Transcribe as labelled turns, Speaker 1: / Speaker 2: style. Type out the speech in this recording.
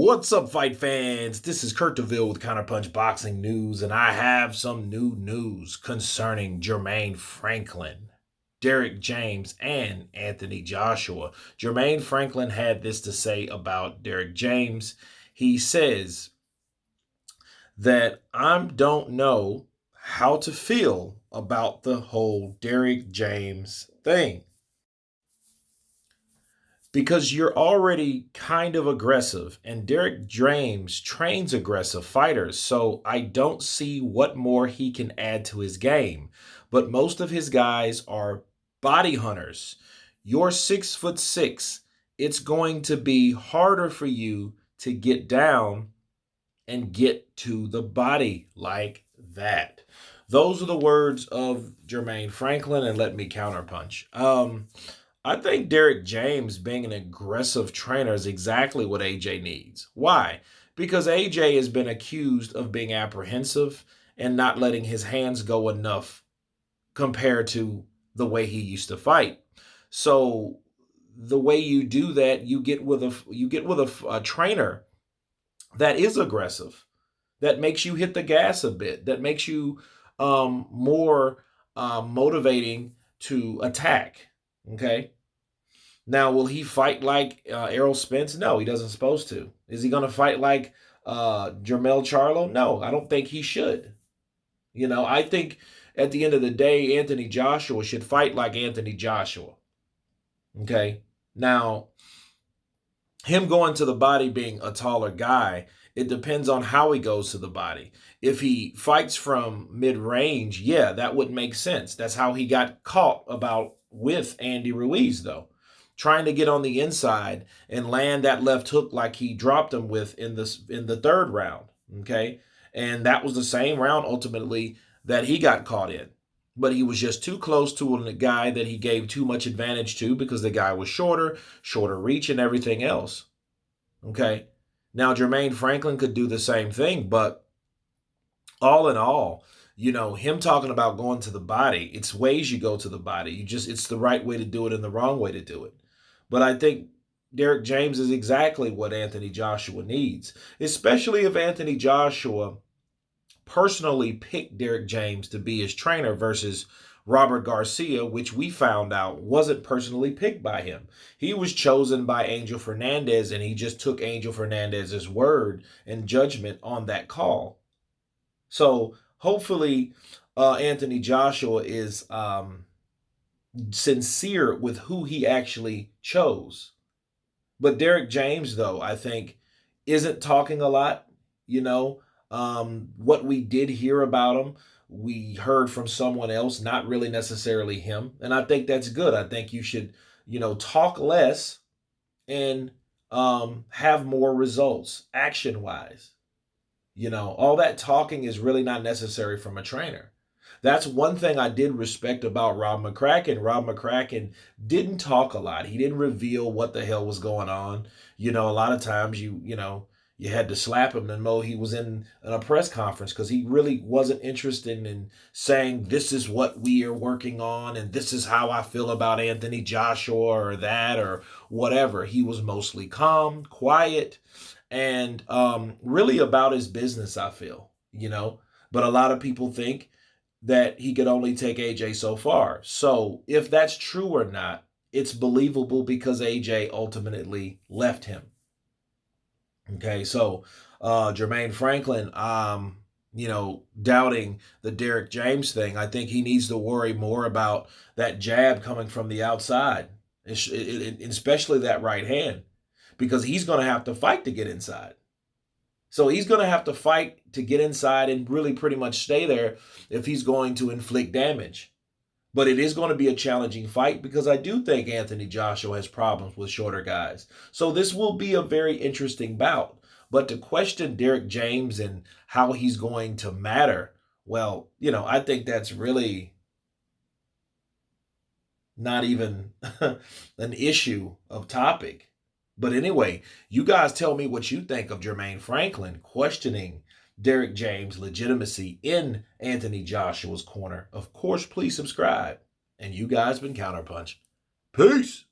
Speaker 1: What's up, fight fans? This is Kurt DeVille with Counterpunch Boxing News, and I have some new news concerning Jermaine Franklin, Derrick James, and Anthony Joshua. Jermaine Franklin had this to say about Derrick James. He says that I don't know how to feel about the whole Derrick James thing, because you're already kind of aggressive, and Derrick James trains aggressive fighters, so I don't see what more he can add to his game. But most of his guys are body hunters. You're 6'6". It's going to be harder for you to get down and get to the body like that. Those are the words of Jermaine Franklin, and let me counterpunch. I think Derrick James being an aggressive trainer is exactly what AJ needs. Why? Because AJ has been accused of being apprehensive and not letting his hands go enough compared to the way he used to fight. So the way you do that, you get with a trainer that is aggressive, that makes you hit the gas a bit, that makes you more motivating to attack. Okay. Now, will he fight like Errol Spence? No, he doesn't supposed to. Is he going to fight like Jermell Charlo? No, I don't think he should. I think at the end of the day, Anthony Joshua should fight like Anthony Joshua. Okay. Now, him going to the body being a taller guy, it depends on how he goes to the body. If he fights from mid-range, yeah, that would make sense. That's how he got caught with Andy Ruiz, though. Trying to get on the inside and land that left hook like he dropped him with in the third round, okay? And that was the same round, ultimately, that he got caught in. But he was just too close to a guy that he gave too much advantage to because the guy was shorter reach, and everything else, okay? Now, Jermaine Franklin could do the same thing, but all in all, him talking about going to the body, it's ways you go to the body. It's the right way to do it and the wrong way to do it. But I think Derrick James is exactly what Anthony Joshua needs, especially if Anthony Joshua personally picked Derrick James to be his trainer versus Robert Garcia, which we found out wasn't personally picked by him. He was chosen by Angel Fernandez, and he just took Angel Fernandez's word and judgment on that call. So hopefully Anthony Joshua is sincere with who he actually chose. But Derrick James, though, I think isn't talking a lot. What we did hear about him, we heard from someone else, not really necessarily him. And I think that's good. I think you should, talk less and have more results action-wise. All that talking is really not necessary from a trainer. That's one thing I did respect about Rob McCracken. Rob McCracken didn't talk a lot. He didn't reveal what the hell was going on. A lot of times you had to slap him and know he was in a press conference because he really wasn't interested in saying, this is what we are working on and this is how I feel about Anthony Joshua or that or whatever. He was mostly calm, quiet, and really about his business, I feel, But a lot of people think that he could only take AJ so far. So if that's true or not, it's believable because AJ ultimately left him. Okay, so Jermaine Franklin, doubting the Derrick James thing, I think he needs to worry more about that jab coming from the outside, especially that right hand, because he's going to have to fight to get inside. So he's going to have to fight to get inside and really pretty much stay there if he's going to inflict damage. But it is going to be a challenging fight because I do think Anthony Joshua has problems with shorter guys. So this will be a very interesting bout. But to question Derrick James and how he's going to matter, well, I think that's really not even an issue of topic. But anyway, you guys tell me what you think of Jermaine Franklin questioning Derrick James' legitimacy in Anthony Joshua's corner. Of course, please subscribe. And you guys been Counterpunch. Peace.